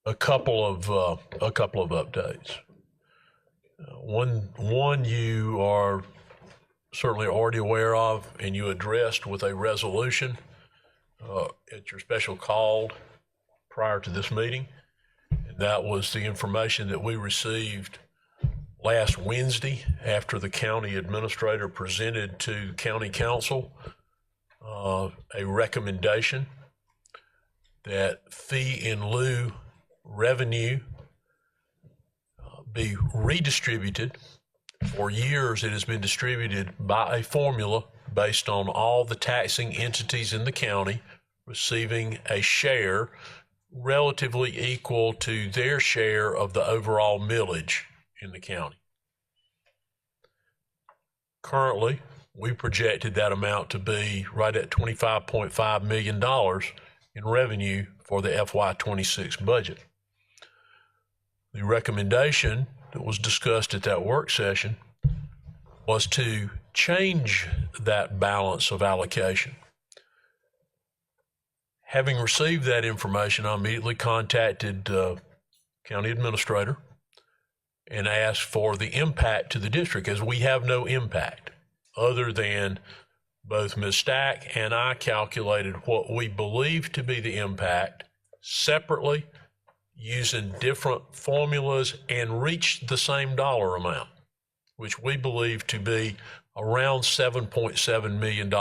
a couple of updates. One you are certainly already aware of, and you addressed with a resolution at your special call prior to this meeting. And that was the information that we received last Wednesday after the county administrator presented to the county council a recommendation that fee in lieu revenue be redistributed. For years, it has been distributed by a formula based on all the taxing entities in the county receiving a share relatively equal to their share of the overall millage in the county. Currently, we projected that amount to be right at $25.5 million in revenue for the FY26 budget. The recommendation that was discussed at that work session was to change that balance of allocation. Having received that information, I immediately contacted county administrator and asked for the impact to the district, as we have no impact other than both Ms. Stack and I calculated what we believe to be the impact separately using different formulas and reached the same dollar amount, which we believe to be around $7.7 million.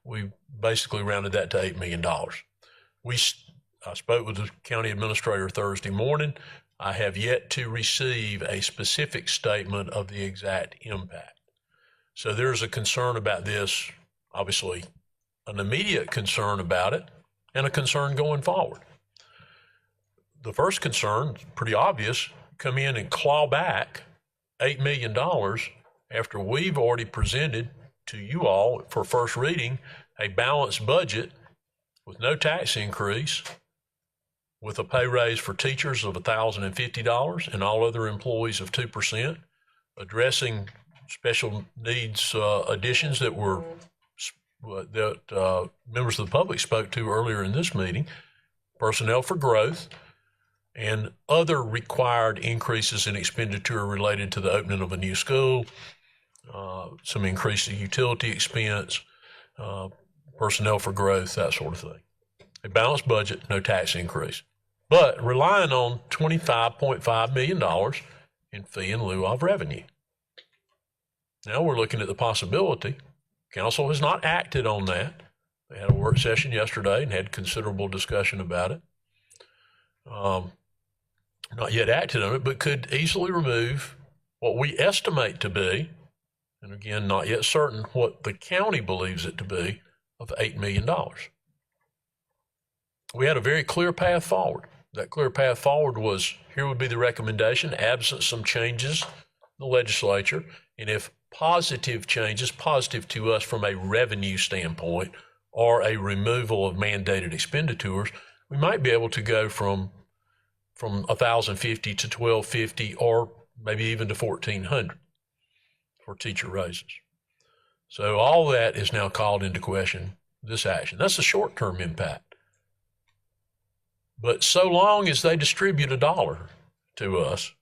We basically rounded that to $8 million. I spoke with the county administrator Thursday morning. I have yet to receive a specific statement of the exact impact. So there's a concern about this, obviously an immediate concern about it and a concern going forward. The first concern, pretty obvious, come in and claw back $8 million after we've already presented to you all for first reading a balanced budget with no tax increase, with a pay raise for teachers of $1,050 and all other employees of 2%, addressing special needs additions that members of the public spoke to earlier in this meeting, personnel for growth, and other required increases in expenditure related to the opening of a new school, some increase in utility expense, personnel for growth, that sort of thing. A balanced budget, no tax increase, but relying on $25.5 million in fee in lieu of revenue. Now we're looking at the possibility. Council has not acted on that. They had a work session yesterday and had considerable discussion about it. Not yet acted on it, but could easily remove what we estimate to be, and again, not yet certain what the county believes it to be, of $8 million. We had a very clear path forward. That clear path forward was, here would be the recommendation, absent some changes in the legislature, and if positive changes, positive to us from a revenue standpoint, or a removal of mandated expenditures, we might be able to go from $1,050 to $1,250, or maybe even to $1,400 for teacher raises. So all that is now called into question, this action. That's the short-term impact. But so long as they distribute $1 to us,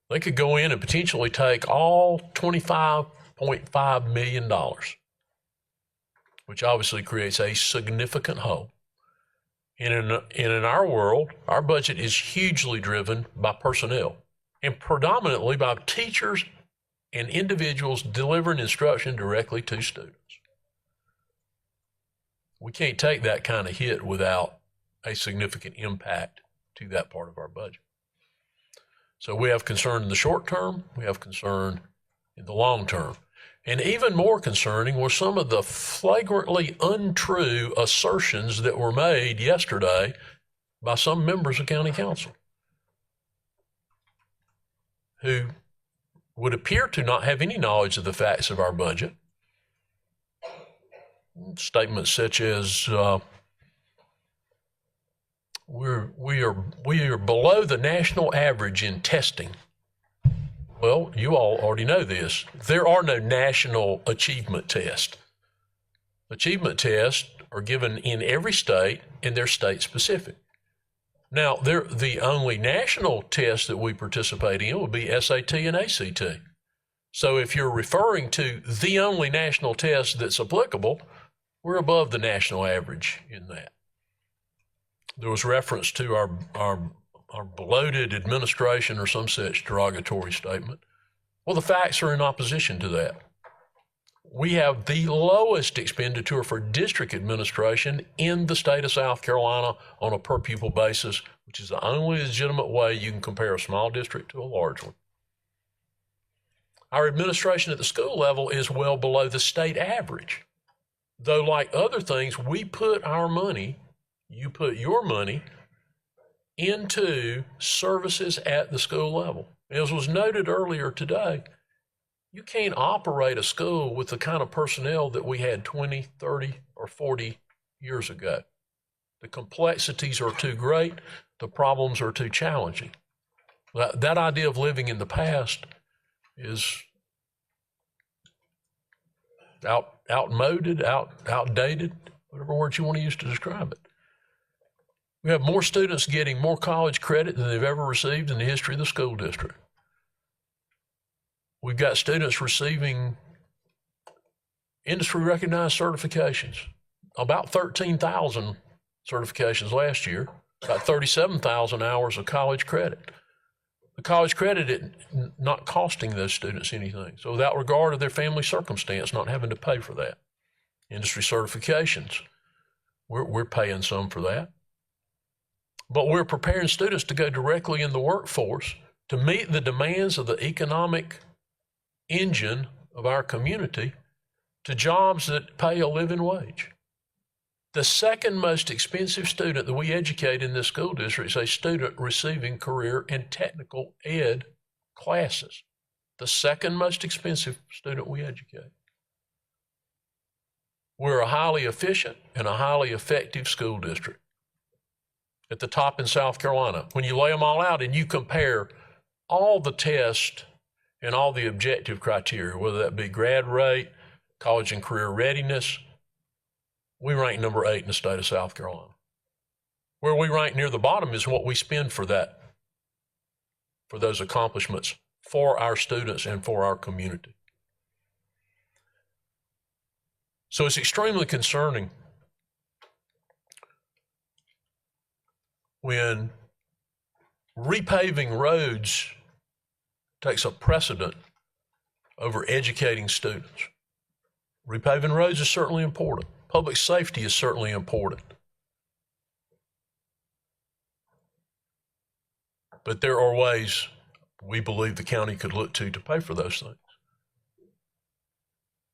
they could go in and potentially take all $25.5 million, which obviously creates a significant hole. And in our world, our budget is hugely driven by personnel and predominantly by teachers and individuals delivering instruction directly to students. We can't take that kind of hit without a significant impact to that part of our budget. So we have concern in the short term, we have concern in the long term. And even more concerning were some of the flagrantly untrue assertions that were made yesterday by some members of county council who would appear to not have any knowledge of the facts of our budget. Statements such as, we are below the national average in testing. Well, you all already know this. There are no national achievement tests. Achievement tests are given in every state, and they're state specific. Now, the only national test that we participate in would be SAT and ACT. So if you're referring to the only national test that's applicable, we're above the national average in that. There was reference to our bloated administration or some such derogatory statement. Well, the facts are in opposition to that. We have the lowest expenditure for district administration in the state of South Carolina on a per pupil basis, which is the only legitimate way you can compare a small district to a large one. Our administration at the school level is well below the state average. Though, like other things, we put our money, you put your money into services at the school level. As was noted earlier today, you can't operate a school with the kind of personnel that we had 20, 30, or 40 years ago. The complexities are too great. The problems are too challenging. That idea of living in the past is outmoded, outdated, whatever words you want to use to describe it. We have more students getting more college credit than they've ever received in the history of the school district. We've got students receiving industry-recognized certifications, about 13,000 certifications last year, about 37,000 hours of college credit. The college credit is not costing those students anything. So without regard to their family circumstance, not having to pay for that. Industry certifications, we're paying some for that. But we're preparing students to go directly in the workforce to meet the demands of the economic engine of our community to jobs that pay a living wage. The second most expensive student that we educate in this school district is a student receiving career and technical ed classes. The second most expensive student we educate. We're a highly efficient and a highly effective school district. At the top in South Carolina, when you lay them all out and you compare all the tests and all the objective criteria, whether that be grad rate, college and career readiness, we rank number 8 in the state of South Carolina. Where we rank near the bottom is what we spend for that, for those accomplishments for our students and for our community. So it's extremely concerning when repaving roads takes a precedent over educating students. Repaving roads is certainly important. Public safety is certainly important. But there are ways we believe the county could look to pay for those things.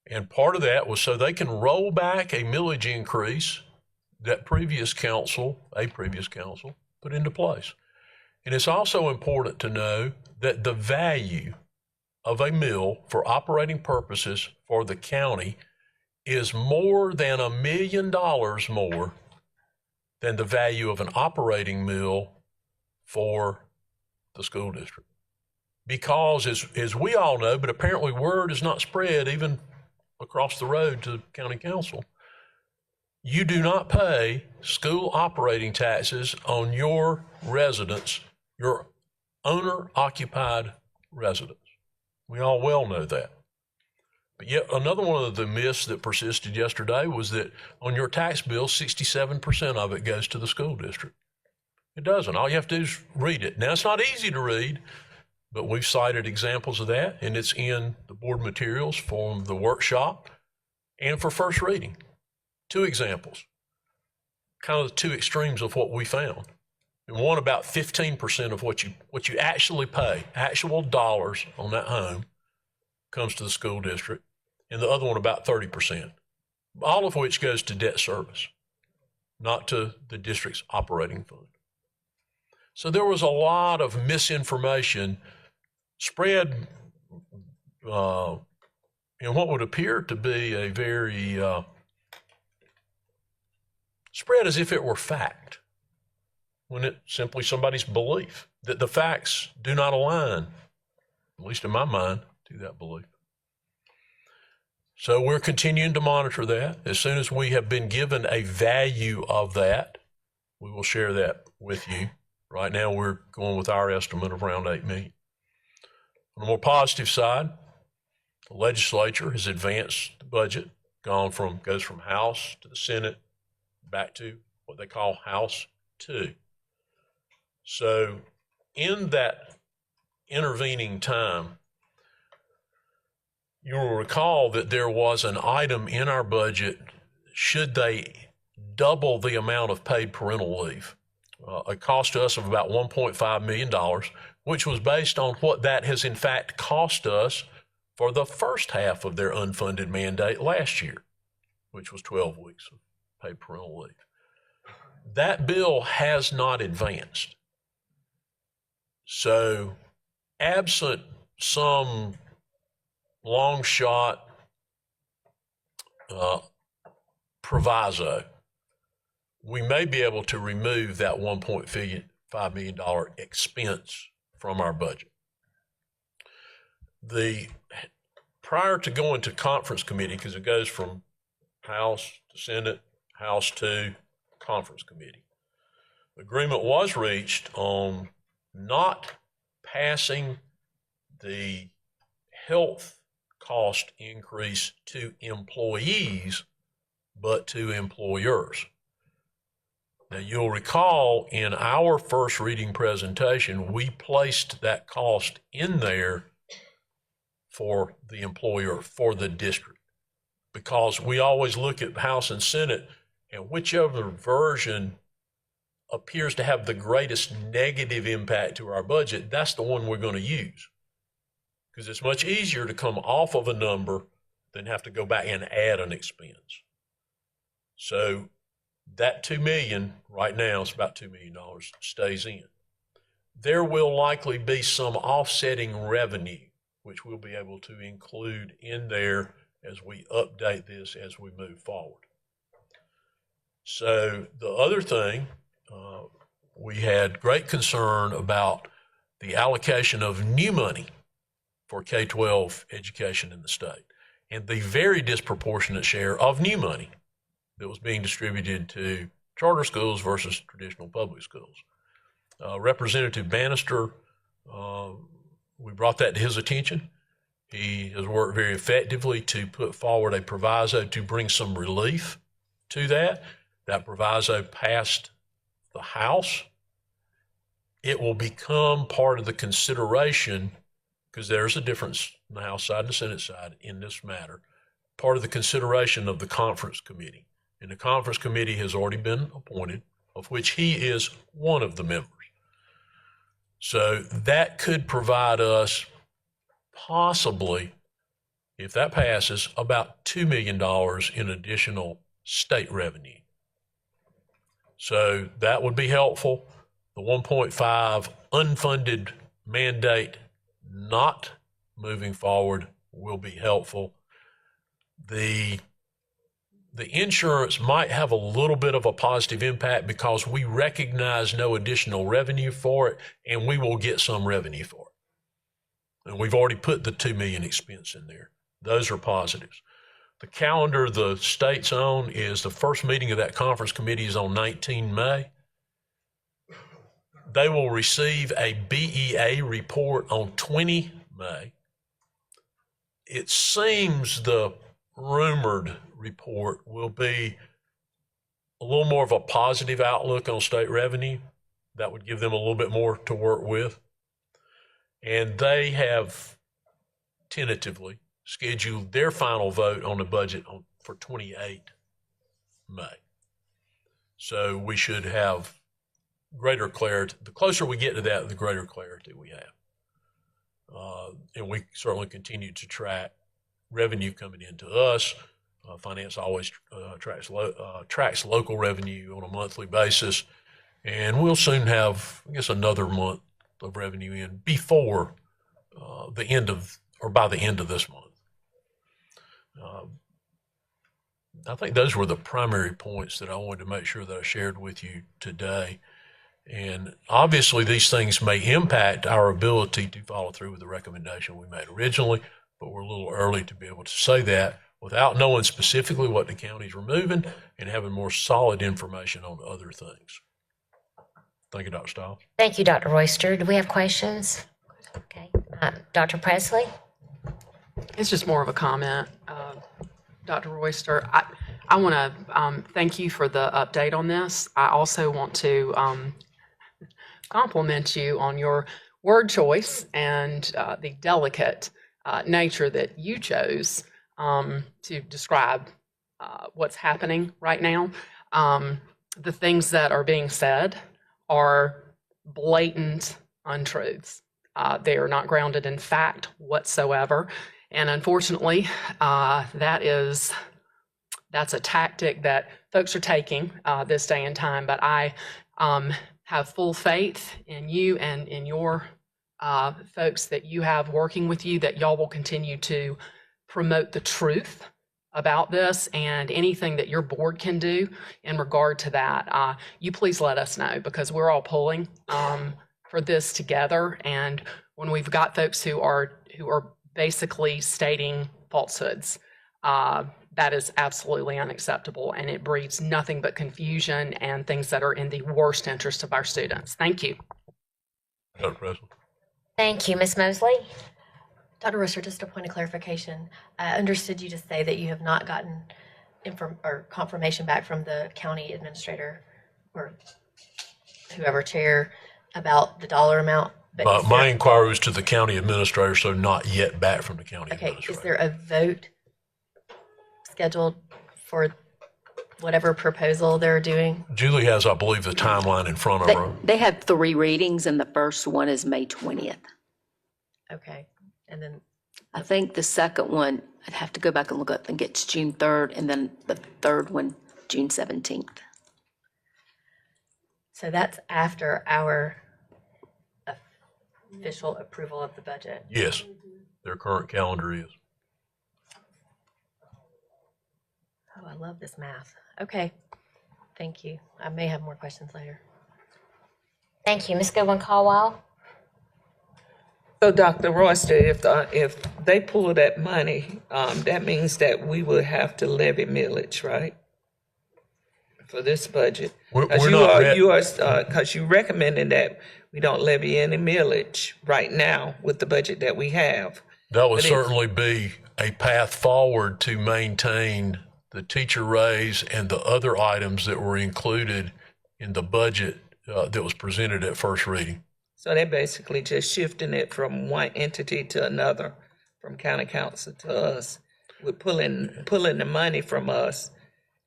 And part of that was so they can roll back a millage increase that a previous council put into place. And it's also important to know that the value of a mill for operating purposes for the county is more than $1 million more than the value of an operating mill for the school district. Because as we all know, but apparently word is not spread even across the road to county council, you do not pay school operating taxes on your residence, your owner-occupied residence. We all well know that. But yet another one of the myths that persisted yesterday was that on your tax bill, 67% of it goes to the school district. It doesn't. All you have to do is read it. Now, it's not easy to read, but we've cited examples of that, and it's in the board materials from the workshop and for first reading. 2 examples, kind of the 2 extremes of what we found. And one, about 15% of what you actually pay, actual dollars on that home, comes to the school district, and the other one about 30%, all of which goes to debt service, not to the district's operating fund. So there was a lot of misinformation spread in what would appear to be a very, spread as if it were fact, when it's simply somebody's belief that the facts do not align, at least in my mind, to that belief. So we're continuing to monitor that. As soon as we have been given a value of that, we will share that with you. Right now, we're going with our estimate of around $8 million. On the more positive side, the legislature has advanced the budget, goes from House to the Senate, back to what they call House 2. So in that intervening time, you will recall that there was an item in our budget, should they double the amount of paid parental leave, a cost to us of about $1.5 million, which was based on what that has in fact cost us for the first half of their unfunded mandate last year, which was 12 weeks of paid parental leave. That bill has not advanced. So absent some long shot proviso, we may be able to remove that $1.5 million expense from our budget. Prior to going to conference committee, because it goes from House to Senate, House to conference committee, agreement was reached on not passing the health cost increase to employees, but to employers. Now, you'll recall in our first reading presentation, we placed that cost in there for the employer, for the district, because we always look at House and Senate, and whichever version appears to have the greatest negative impact to our budget, that's the one we're going to use. Because it's much easier to come off of a number than have to go back and add an expense. So that $2 million right now, it's about $2 million, stays in. There will likely be some offsetting revenue, which we'll be able to include in there as we update this as we move forward. So the other thing, we had great concern about the allocation of new money for K-12 education in the state, and the very disproportionate share of new money that was being distributed to charter schools versus traditional public schools. Representative Bannister, we brought that to his attention. He has worked very effectively to put forward a proviso to bring some relief to that. That proviso passed the House. It will become part of the consideration, because there's a difference in the House side and the Senate side in this matter, part of the consideration of the conference committee. And the conference committee has already been appointed, of which he is one of the members. So that could provide us possibly, if that passes, about $2 million in additional state revenue. So that would be helpful. The 1.5 unfunded mandate not moving forward will be helpful. The insurance might have a little bit of a positive impact because we recognize no additional revenue for it, and we will get some revenue for it. And we've already put the $2 million expense in there. Those are positives. The calendar the state's on is the first meeting of that conference committee is on 19 May. They will receive a BEA report on 20 May. It seems the rumored report will be a little more of a positive outlook on state revenue. That would give them a little bit more to work with. And they have tentatively scheduled their final vote on the budget for 28 May. So we should have greater clarity. The closer we get to that, the greater clarity we have. And we certainly continue to track revenue coming into us. Finance always tracks local revenue on a monthly basis. And we'll soon have, I guess, another month of revenue in before the end of, or by the end of this month. I think those were the primary points that I wanted to make sure that I shared with you today. And obviously these things may impact our ability to follow through with the recommendation we made originally, but we're a little early to be able to say that without knowing specifically what the county's removing and having more solid information on other things. Thank you, Dr. Stiles. Thank you, Dr. Royster. Do we have questions? Okay. Dr. Presley? It's just more of a comment. Dr. Royster, I want to thank you for the update on this. I also want to compliment you on your word choice and the delicate nature that you chose to describe what's happening right now. The things that are being said are blatant untruths. They are not grounded in fact whatsoever. And unfortunately, that's a tactic that folks are taking this day and time. But I have full faith in you and in your folks that you have working with you, that y'all will continue to promote the truth about this, and anything that your board can do in regard to that, you please let us know, because we're all pulling for this together. And when we've got folks who are basically stating falsehoods, that is absolutely unacceptable, and it breeds nothing but confusion and things that are in the worst interest of our students. Thank you. Dr. Presley. Thank you. Ms. Mosley? Dr. Royster, just a point of clarification. I understood you to say that you have not gotten confirmation back from the county administrator or whoever chair about the dollar amount. But My inquiry was to the county administrator, so not yet back from the county administrator. Is there a vote scheduled for whatever proposal they're doing? Julie has, I believe, the timeline in front of her. They had 3 readings, and the first one is May 20th. Okay. And then I think the second one, I'd have to go back and look up, I think it's June 3rd, and then the third one, June 17th. so that's after our official approval of the budget. Yes, their current calendar is. Oh, I love this math. Okay. Thank you. I may have more questions later. Thank you. Ms. Goodwin-Caldwell? So, Dr. Royster, if they pull that money, that means that we will have to levy millage, right? For this budget. Because you recommending that we don't levy any millage right now with the budget that we have. That would certainly be a path forward to maintain the teacher raise and the other items that were included in the budget that was presented at first reading. So they're basically just shifting it from one entity to another, from county council to us. We're pulling the money from us,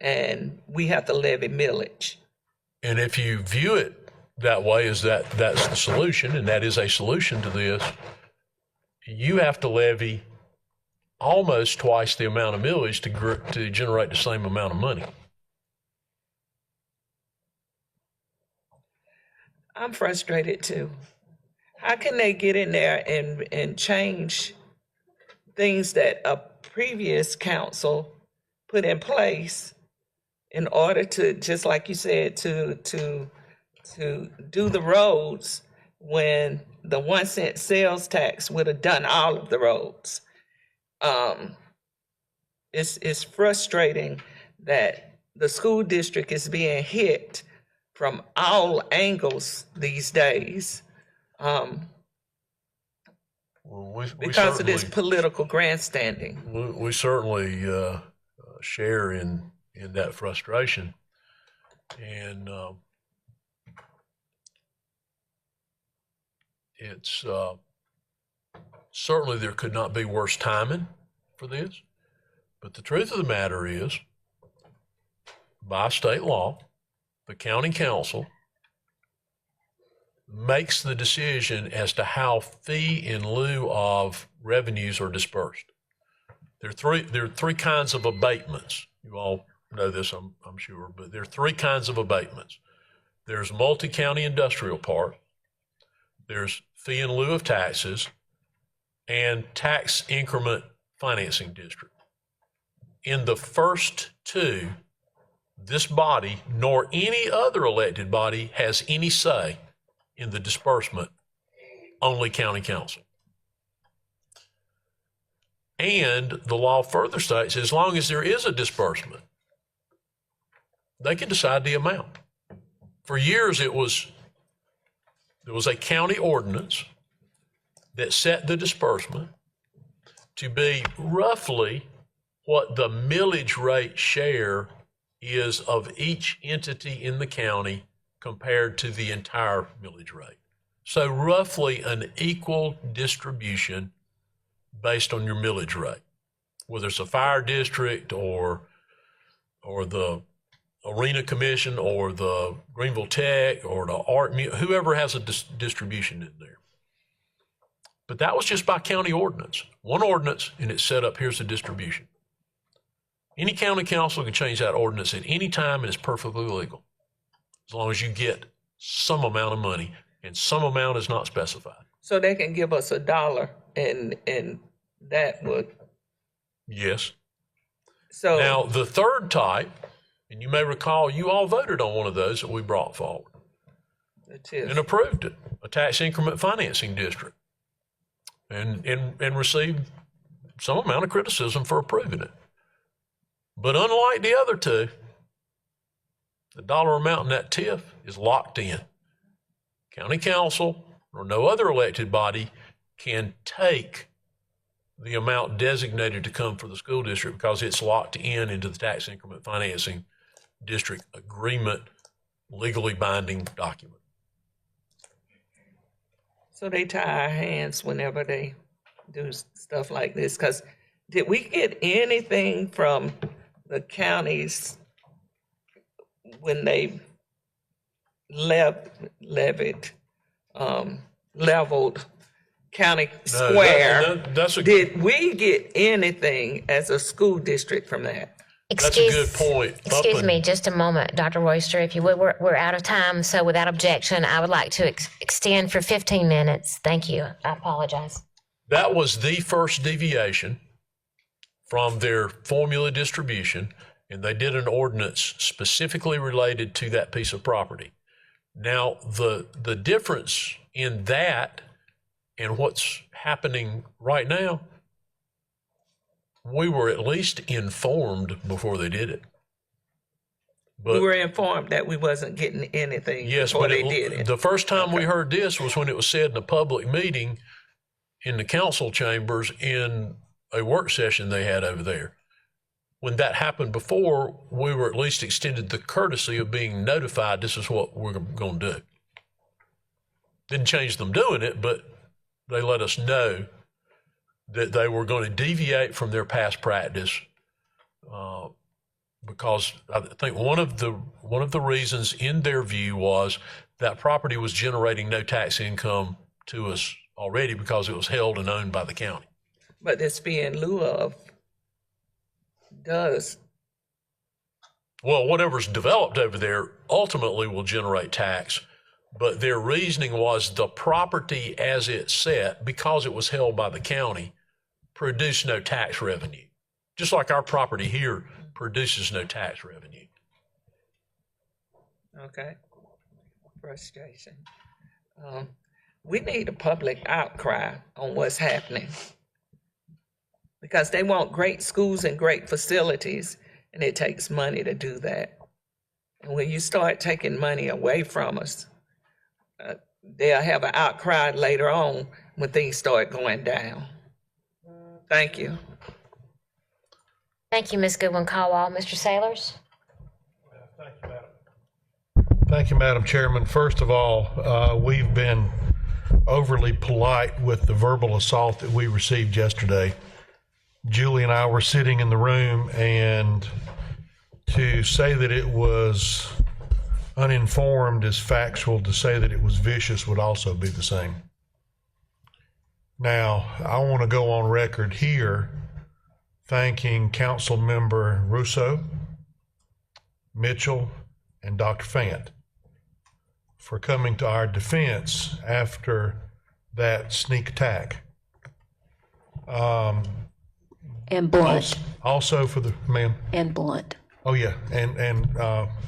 and we have to levy millage. And if you view it that way, as that's the solution, and that is a solution to this, you have to levy almost twice the amount of millage to generate the same amount of money. I'm frustrated too. How can they get in there and change things that a previous council put in place in order to, just like you said, to do the roads, when the 1 cent sales tax would have done all of the roads? It's frustrating that the school district is being hit from all angles these days, because of this political grandstanding. We certainly share in that frustration, and it's certainly there could not be worse timing for this. But the truth of the matter is, by state law, the county council makes the decision as to how fee in lieu of revenues are dispersed. There are three kinds of abatements. You all know this, I'm sure, but there are 3 kinds of abatements. There's multi-county industrial park, there's fee in lieu of taxes, and tax increment financing district. In the first 2, this body, nor any other elected body, has any say in the disbursement, only county council. And the law further states, as long as there is a disbursement, they can decide the amount. For years, it was there was a county ordinance that set the disbursement to be roughly what the millage rate share is of each entity in the county compared to the entire millage rate. So roughly an equal distribution based on your millage rate, whether it's a fire district or the Arena Commission or the Greenville Tech or the whoever has a distribution in there. But that was just by county ordinance. One ordinance, and it's set up, here's the distribution. Any county council can change that ordinance at any time, and it's perfectly legal, as long as you get some amount of money, and some amount is not specified. So they can give us $1 and that would, Yes. so. Now, the third type, and you may recall, you all voted on one of those that we brought forward The TIF. and approved it, a tax increment financing district, and received some amount of criticism for approving it. But unlike the other two, the dollar amount in that TIF is locked in. County council or no other elected body can take the amount designated to come for the school district because it's locked in into the tax increment financing district agreement, legally binding document. So they tie our hands whenever they do stuff like this, because did we get anything from the counties when they leveled County No, Square? that's a Did we get anything as a school district from that? That's a good point. Excuse me, just a moment, Dr. Royster, if you would. We're out of time, so without objection, I would like to extend for 15 minutes. Thank you. I apologize. That was the first deviation from their formula distribution, and they did an ordinance specifically related to that piece of property. Now, the difference in that and what's happening right now, we were at least informed before they did it. We But were informed that we wasn't getting anything yes, before but they did it. the first time we heard this was when it was said in a public meeting in the council chambers in a work session they had over there. When that happened before, we were at least extended the courtesy of being notified this is what we're going to do. Didn't change them doing it, but they let us know that they were going to deviate from their past practice because I think one of the reasons in their view was that property was generating no tax income to us already because it was held and owned by the county. But this fee in lieu of does. Well, whatever's developed over there ultimately will generate tax, but their reasoning was the property as it's set, because it was held by the county, produced no tax revenue. Just like our property here produces no tax revenue. Okay. Frustration. We need a public outcry on what's happening. Because they want great schools and great facilities, and it takes money to do that. And when you start taking money away from us, they'll have an outcry later on when things start going down. Thank you. Thank you, Ms. Goodwin-Caldwell. Mr. Sailors? Thank you, Madam Chairman. First of all, we've been overly polite with the verbal assault that we received yesterday. Julie and I were sitting in the room, and to say that it was uninformed is factual. To say that it was vicious would also be the same. Now, I want to go on record here thanking Council Member Russo, Mitchell, and Dr. Fant for coming to our defense after that sneak attack. And Blunt, Also for the, ma'am, and Blunt. oh yeah, and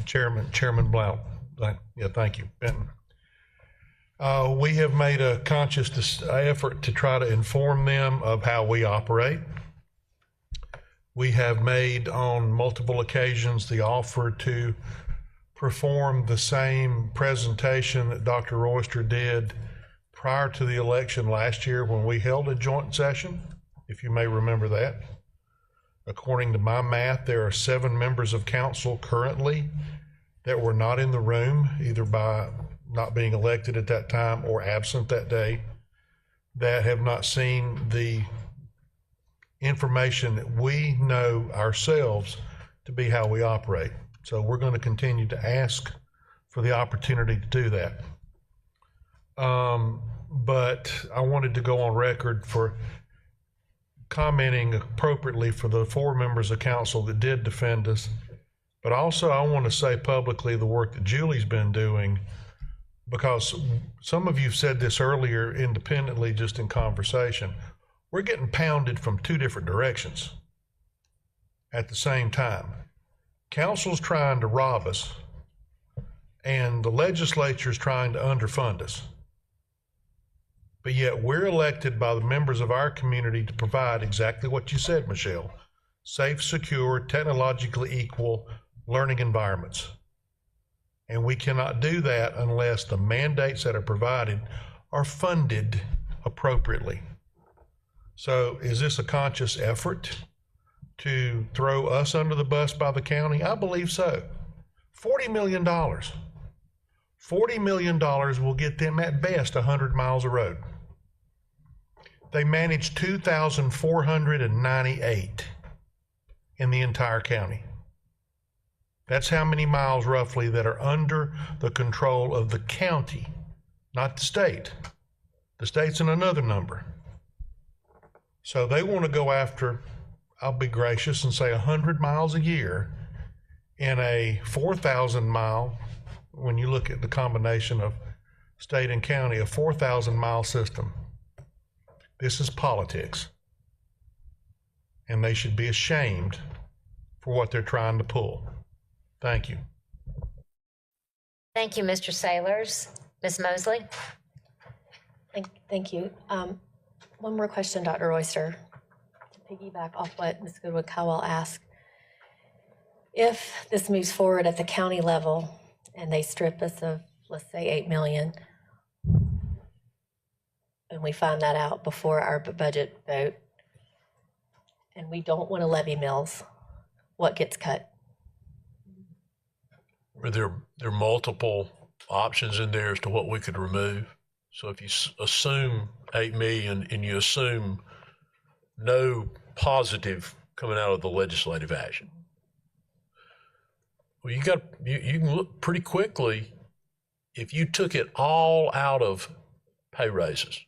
Chairman Blount, yeah, thank you, Benton. We have made a conscious effort to try to inform them of how we operate. We have made on multiple occasions the offer to perform the same presentation that Dr. Royster did prior to the election last year when we held a joint session, if you may remember that. According to my math, there are 7 members of council currently that were not in the room, either by not being elected at that time or absent that day, that have not seen the information that we know ourselves to be how we operate. So we're going to continue to ask for the opportunity to do that. But I wanted to go on record for commenting appropriately for the 4 members of council that did defend us. But also I want to say publicly the work that Julie's been doing, because some of you said this earlier independently just in conversation. We're getting pounded from 2 different directions at the same time. Council's trying to rob us, and the legislature's trying to underfund us. But yet we're elected by the members of our community to provide exactly what you said, Michelle: safe, secure, technologically equal learning environments. And we cannot do that unless the mandates that are provided are funded appropriately. So is this a conscious effort to throw us under the bus by the county? I believe so. $40 million. $40 million will get them at best 100 miles of road. They manage 2,498 in the entire county. That's how many miles roughly that are under the control of the county, not the state. The state's in another number. So they want to go after, I'll be gracious and say 100 miles a year in a 4,000 mile, when you look at the combination of state and county, a 4,000 mile system. This is politics. And they should be ashamed for what they're trying to pull. Thank you. Thank you, Mr. Sailors. Ms. Mosley? Thank you. One more question, Dr. Royster, to piggyback off what Ms. Goodwood-Cowell asked. If this moves forward at the county level and they strip us of, let's say, $8 million, and we find that out before our budget vote, and we don't want to levy mills, what gets cut? There are multiple options in there as to what we could remove. So if you assume 8 million and you assume no positive coming out of the legislative action, well, you can look pretty quickly. If you took it all out of pay raises,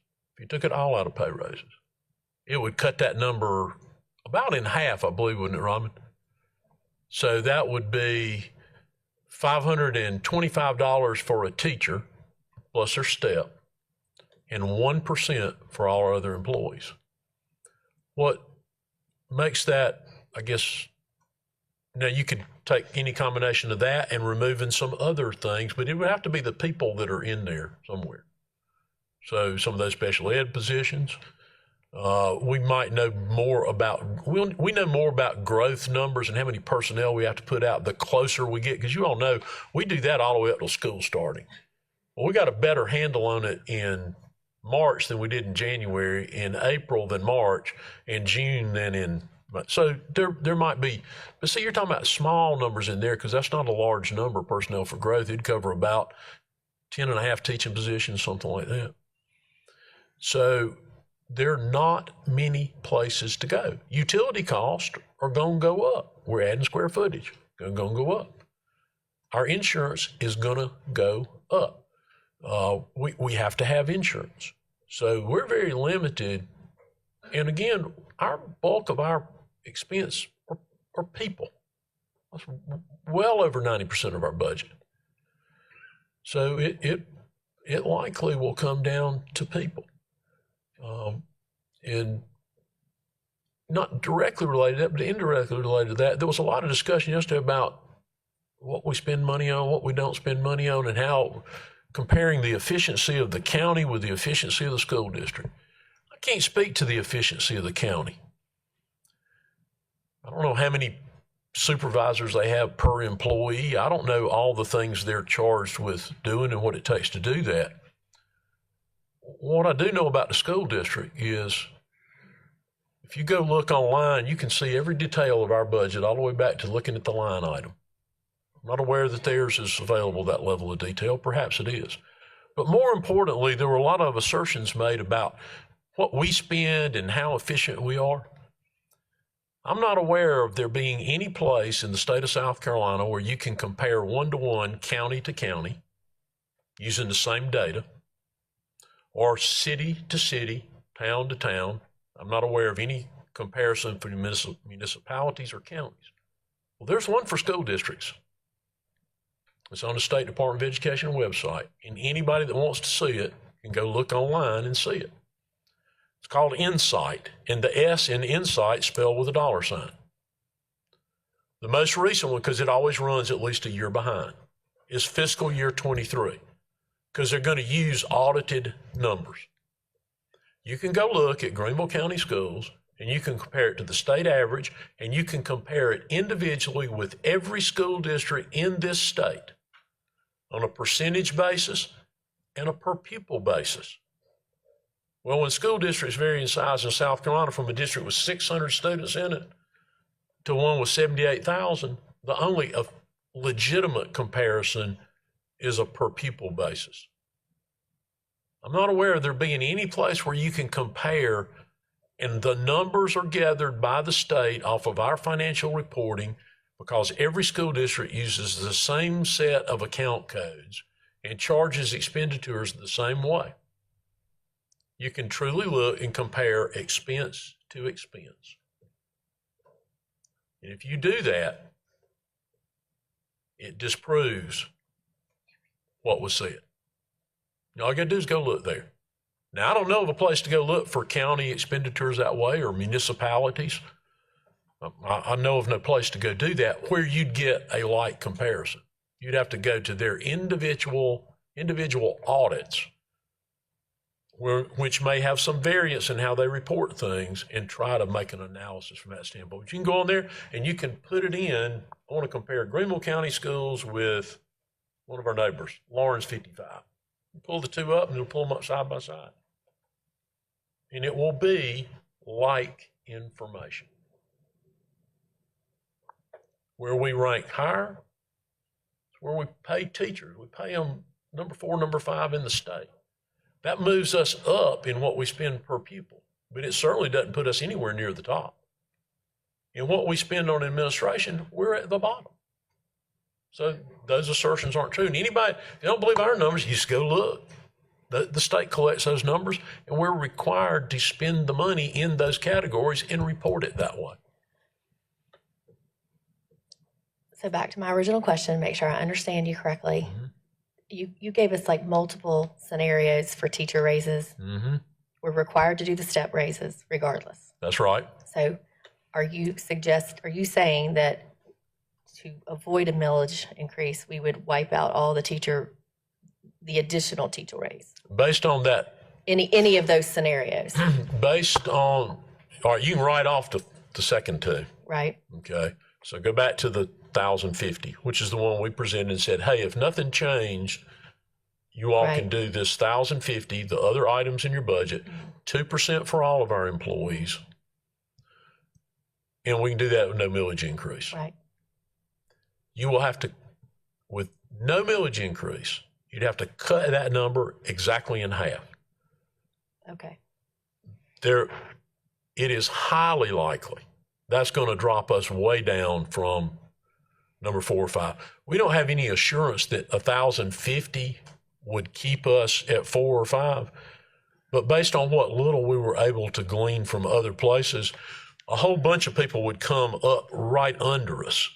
it would cut that number about in half, I believe, wouldn't it, Robin? So that would be $525 for a teacher plus their step, and 1% for all our other employees. What makes that, I guess, now you could take any combination of that and removing some other things, but it would have to be the people that are in there somewhere. So some of those special ed positions, we might know more about, we know more about growth numbers and how many personnel we have to put out the closer we get, because you all know we do that all the way up to school starting. Well, we got a better handle on it in March than we did in January, in April than March, in June than in, so there might be, but see, you're talking about small numbers in there because that's not a large number of personnel for growth. It'd cover about 10 and a half teaching positions, something like that. So there are not many places to go. Utility costs are going to go up. We're adding square footage, going to go up. Our insurance is going to go up. We have to have insurance. So we're very limited. And again, our bulk of our expense are people. That's well over 90% of our budget. So it likely will come down to people. And not directly related to that, but indirectly related to that, there was a lot of discussion yesterday about what we spend money on, what we don't spend money on, and how comparing the efficiency of the county with the efficiency of the school district. I can't speak to the efficiency of the county. I don't know how many supervisors they have per employee. I don't know all the things they're charged with doing and what it takes to do that. What I do know about the school district is if you go look online, you can see every detail of our budget all the way back to looking at the line item. I'm not aware that theirs is available, that level of detail. Perhaps it is. But more importantly, there were a lot of assertions made about what we spend and how efficient we are. I'm not aware of there being any place in the state of South Carolina where you can compare one-to-one county to county using the same data, or city to city, town to town. I'm not aware of any comparison for municipalities or counties. Well, there's one for school districts. It's on the State Department of Education website, and anybody that wants to see it can go look online and see it. It's called Insight, and the S in Insight spelled with a $sign. The most recent one, because it always runs at least a year behind, is fiscal year 23, because they're going to use audited numbers. You can go look at Greenville County Schools, and you can compare it to the state average, and you can compare it individually with every school district in this state on a percentage basis and a per pupil basis. Well, when school districts vary in size in South Carolina from a district with 600 students in it to one with 78,000, the only legitimate comparison is a per pupil basis. I'm not aware of there being any place where you can compare, and the numbers are gathered by the state off of our financial reporting, because every school district uses the same set of account codes and charges expenditures the same way. You can truly look and compare expense to expense. And if you do that, it disproves what was said. All you got to do is go look there. Now, I don't know of a place to go look for county expenditures that way, or municipalities. I know of no place to go do that where you'd get a like comparison. You'd have to go to their individual audits, which may have some variance in how they report things, and try to make an analysis from that standpoint. But you can go on there and you can put it in. I want to compare Greenville County Schools with one of our neighbors, Lawrence 55. You pull the two up and it'll pull them up side by side. And it will be like information. Where we rank higher, it's where we pay teachers. We pay them number 4, number 5 in the state. That moves us up in what we spend per pupil, but it certainly doesn't put us anywhere near the top. In what we spend on administration, we're at the bottom. So those assertions aren't true. And anybody, if you don't believe our numbers, you just go look. The state collects those numbers, and we're required to spend the money in those categories and report it that way. So back to my original question, make sure I understand you correctly. Mm-hmm. You gave us like multiple scenarios for teacher raises. Mm-hmm. We're required to do the step raises regardless. That's right. So are you saying that to avoid a millage increase, we would wipe out all the additional teacher raise? Based on that. Any of those scenarios, Based on, all right, you can write off the second two. right? Okay. So go back to the 1,050, which is the one we presented and said, hey, if nothing changed, you all Right. can do this 1,050, the other items in your budget, 2% for all of our employees. And we can do that with no millage increase. Right. You will have to, with no millage increase, you'd have to cut that number exactly in half. Okay. It is highly likely that's going to drop us way down from number 4 or 5. We don't have any assurance that 1,050 would keep us at 4 or 5, but based on what little we were able to glean from other places, a whole bunch of people would come up right under us.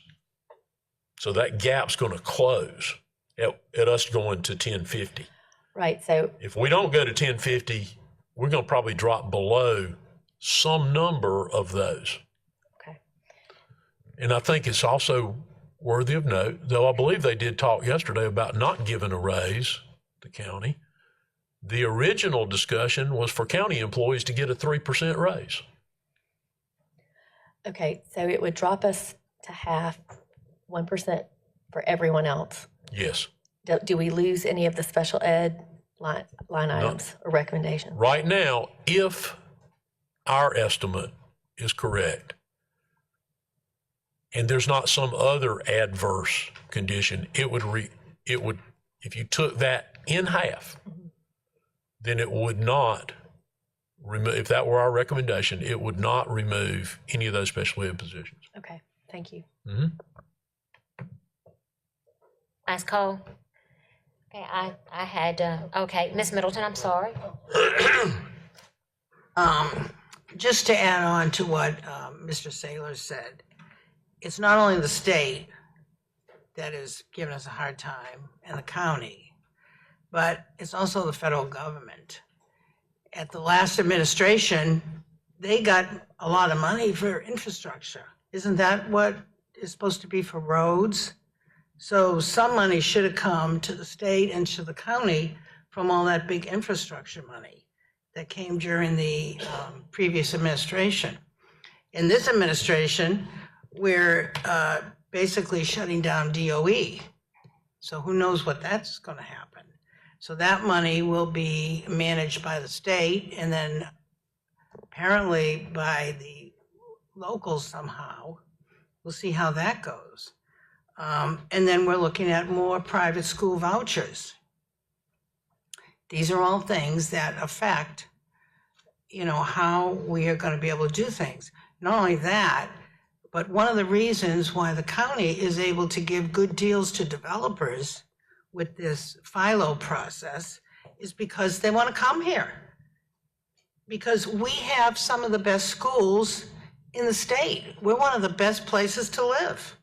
So that gap's going to close at us going to 1050. Right. So If we don't go to 1050, we're going to probably drop below some number of those. okay. And I think it's also worthy of note, though I believe they did talk yesterday about not giving a raise to county. The original discussion was for county employees to get a 3% raise. Okay. So it would drop us to half, 1% for everyone else. Yes. Do we lose any of the special ed line items or recommendations? Right now, if our estimate is correct, and there's not some other adverse condition, it would, if you took that in half, then it would not remove, if that were our recommendation, it would not remove any of those special ed positions. Okay, thank you. Last call. Okay, I had, okay, Ms. Middleton, I'm sorry. Just to add on to what Mr. Saylor said, it's not only the state that is giving us a hard time and the county, but it's also the federal government. At the last administration, they got a lot of money for infrastructure. Isn't that what is supposed to be for roads? So some money should have come to the state and to the county from all that big infrastructure money that came during the previous administration. In this administration, we're basically shutting down DOE. So who knows what that's going to happen. So that money will be managed by the state and then apparently by the locals somehow. We'll see how that goes. And then we're looking at more private school vouchers. These are all things that affect, how we are going to be able to do things. Not only that, but one of the reasons why the county is able to give good deals to developers with this FILO process is because they want to come here. Because we have some of the best schools in the state. We're one of the best places to live.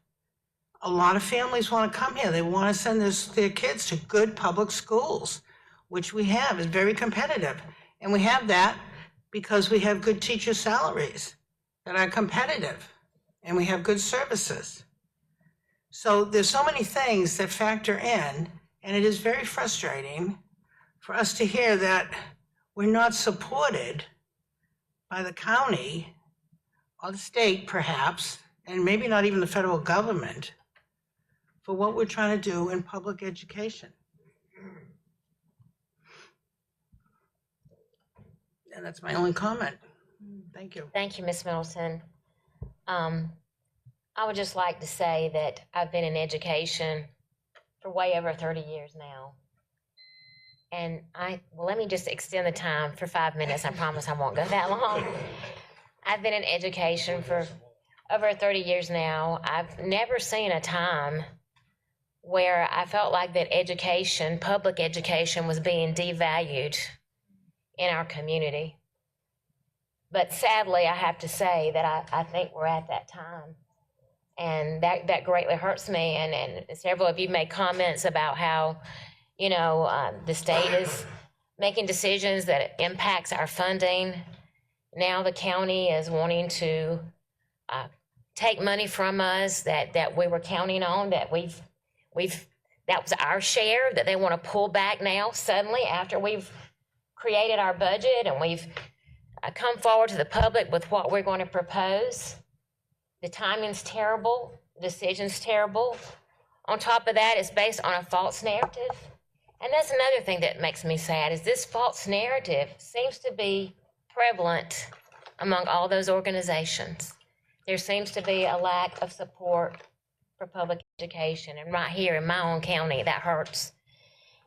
A lot of families want to come here. They want to send their kids to good public schools, which we have. Is very competitive. And we have that because we have good teacher salaries that are competitive and we have good services. So there's so many things that factor in, and it is very frustrating for us to hear that we're not supported by the county or the state perhaps, and maybe not even the federal government, for what we're trying to do in public education. And that's my only comment. Thank you. Thank you, Ms. Middleton. I would just like to say that I've been in education for way over 30 years now. And let me just extend the time for 5 minutes. I promise I won't go that long. I've been in education for over 30 years now. I've never seen a time where I felt like that education, public education, was being devalued in our community. But sadly, I have to say that I think we're at that time. And that greatly hurts me. And several of you made comments about how, the state is making decisions that impacts our funding. Now the county is wanting to take money from us that we were counting on, that that was our share, that they want to pull back now suddenly after we've created our budget and we've come forward to the public with what we're going to propose. The timing's terrible, the decision's terrible. On top of that, it's based on a false narrative. And that's another thing that makes me sad, is this false narrative seems to be prevalent among all those organizations. There seems to be a lack of support for public education. And right here in my own county, that hurts.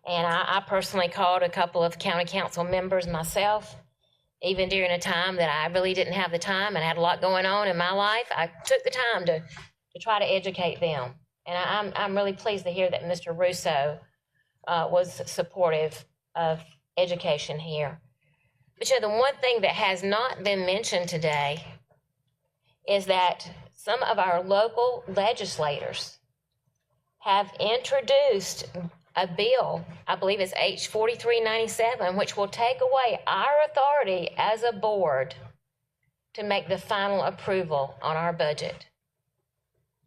And I personally called a couple of county council members myself, even during a time that I really didn't have the time and had a lot going on in my life. I took the time to try to educate them. And I'm really pleased to hear that Mr. Russo was supportive of education here. But the one thing that has not been mentioned today is that some of our local legislators have introduced a bill, I believe it's H 4397, which will take away our authority as a board to make the final approval on our budget.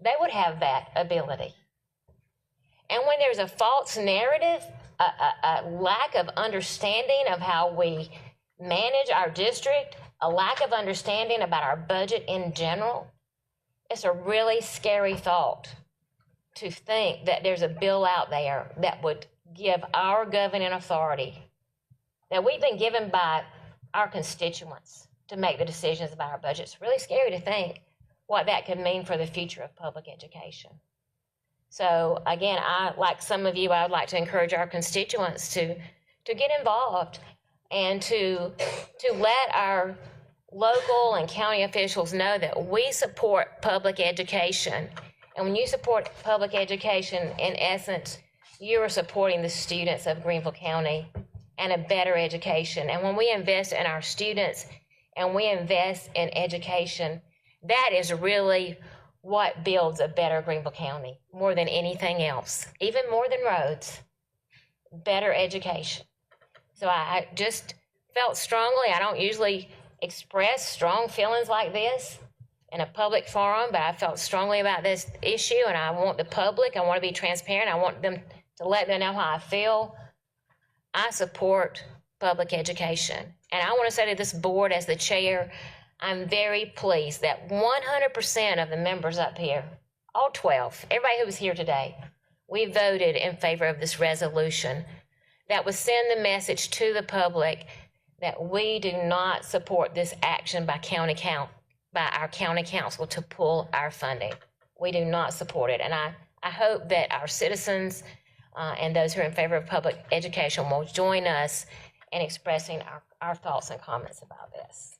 They would have that ability. And when there's a false narrative, a lack of understanding of how we manage our district, a lack of understanding about our budget in general, It's a really scary thought to think that there's a bill out there that would give our governing authority that we've been given by our constituents to make the decisions about our budget. It's really scary to think what that could mean for the future of public education. So again, like some of you, I would like to encourage our constituents to get involved and to let our local and county officials know that we support public education. And when you support public education, in essence, you are supporting the students of Greenville County and a better education. And when we invest in our students and we invest in education, that is really what builds a better Greenville County more than anything else, even more than roads, better education. So I just felt strongly, I don't usually express strong feelings like this in a public forum, but I felt strongly about this issue, and I want the public, I want to be transparent, I want them to let them know how I feel. I support public education. And I want to say to this board as the chair, I'm very pleased that 100% of the members up here, all 12, everybody who was here today, we voted in favor of this resolution that would send the message to the public that we do not support this action by our county council to pull our funding. We do not support it. And I hope that our citizens and those who are in favor of public education will join us in expressing our thoughts and comments about this.